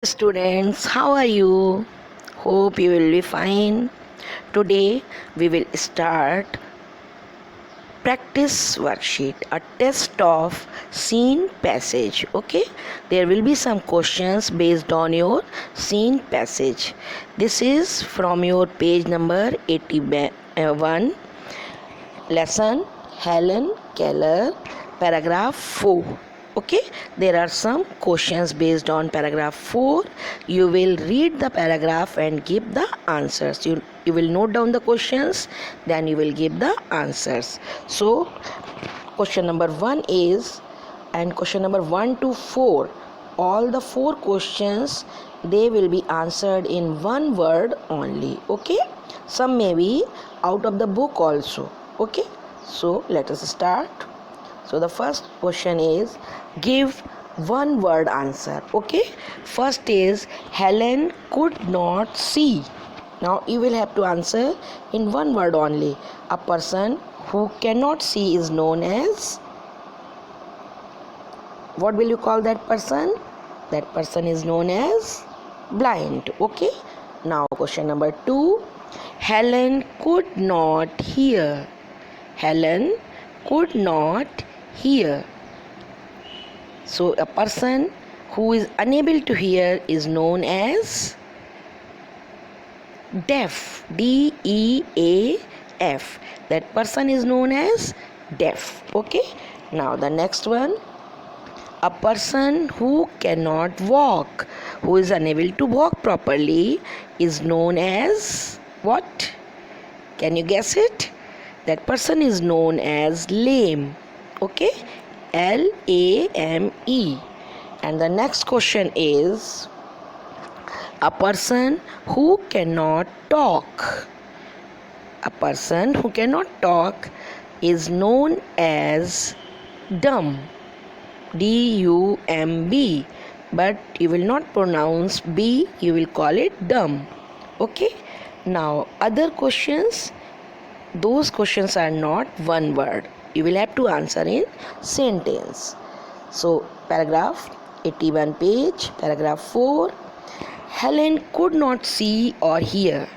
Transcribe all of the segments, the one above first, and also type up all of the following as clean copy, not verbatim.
Students, how are you? Hope you will be fine. Today we will start practice worksheet, a test of scene passage. Okay, there will be some questions based on your scene passage. This is from your page number 81, lesson Helen Keller, paragraph 4. Okay, there are some questions based on paragraph 4. You will read the paragraph and give the answers. You will note down the questions, then you will give the answers. So question number 1 is, and question number 1 to 4, all the 4 questions, they will be answered in one word only. Okay, some may be out of the book also. Okay, so let us start. So the first question is, give one word answer. Okay, first is Helen could not see. Now you will have to answer in one word only. A person who cannot see is known as, what will you call that person? That person is known as blind. Okay, now question number 2, Helen could not hear. Helen could not hear. So a person who is unable to hear is known as deaf. DEAF. That person is known as deaf. Okay, now the next one, a person who cannot walk, who is unable to walk properly, is known as what? Can you guess it? That person is known as lame. Okay, LAME. And the next question is, a person who cannot talk. A person who cannot talk is known as dumb. DUMB. But you will not pronounce B, you will call it dumb. Okay, now other questions, those questions are not one word. You will have to answer in sentence. So paragraph 81 page, paragraph 4, Helen could not see or hear.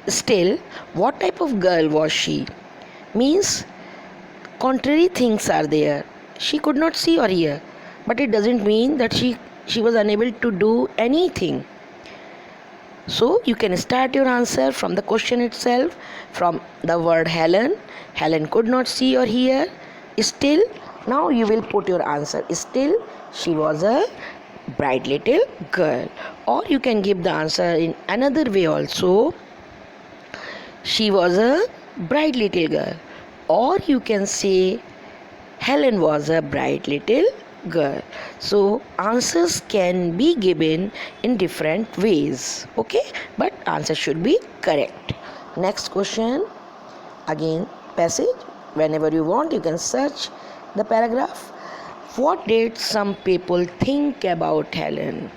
Still, what type of girl was she? Means contrary things are there. She could not see or hear, but it doesn't mean that she was unable to do anything. So you can start your answer from the question itself, from the word Helen. Helen could not see or hear. Still, now you will put your answer. Still, she was a bright little girl. Or you can give the answer in another way also. She was a bright little girl. Or you can say Helen was a bright little girl. So answers can be given in different ways. Okay, but answer should be correct. Next question, again passage. Whenever you want, you can search the paragraph. What did some people think about Helen?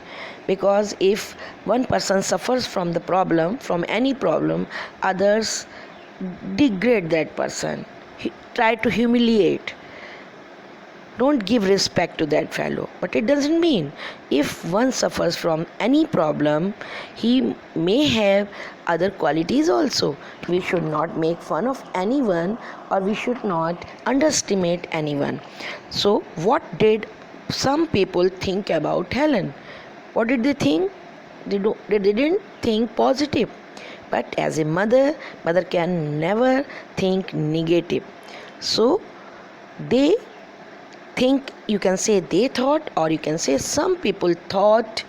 Because if one person suffers from the problem, from any problem, others degrade that person, try to humiliate, don't give respect to that fellow. But it doesn't mean if one suffers from any problem, he may have other qualities also. We should not make fun of anyone, or we should not underestimate anyone. So what did some people think about Helen? What did they think? They didn't think positive. But as a mother can never think negative. So they think, you can say they thought, or you can say some people thought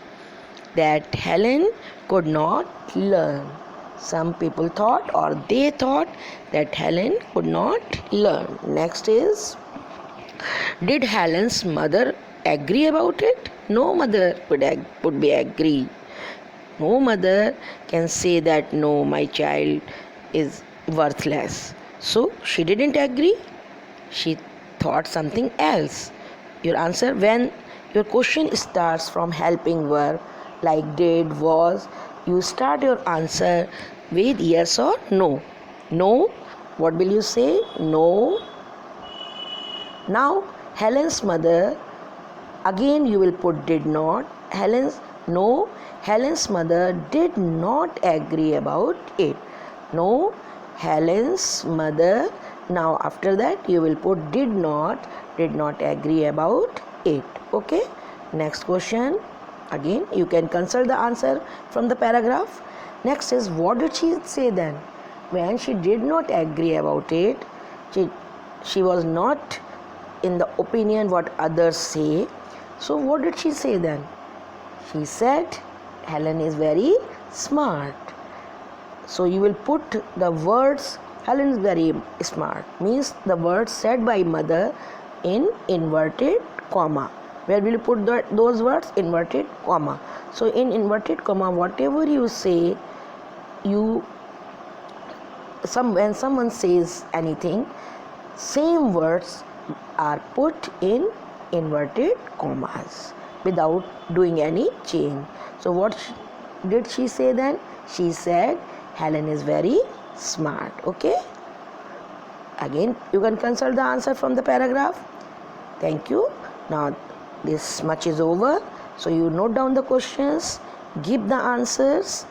that Helen could not learn. Some people thought, or they thought, that Helen could not learn. Next is, did Helen's mother agree about it? No mother would be agree. No mother can say that no, my child is worthless. So she didn't agree. She thought something else. Your answer, when your question starts from helping verb like did, was, you start your answer with yes or no. No, what will you say? No. Now Helen's mother, again you will put did not. Helen's No, Helen's mother did not agree about it. No, Helen's mother. Now after that you will put did not agree about it. Okay. Next question. Again you can consult the answer from the paragraph. Next is, what did she say then? When she did not agree about it, she was not in the opinion what others say. So what did she say then? She said Helen is very smart. So you will put the words Helen is very smart, means the words said by mother in inverted comma. Where will you put those words? Inverted comma. So in inverted comma, whatever you say, when someone says anything, same words are put in inverted commas without doing any change. So what did she say then? She said Helen is very smart. Okay. Again you can consult the answer from the paragraph. Thank you. Now this much is over. So you note down the questions, give the answers,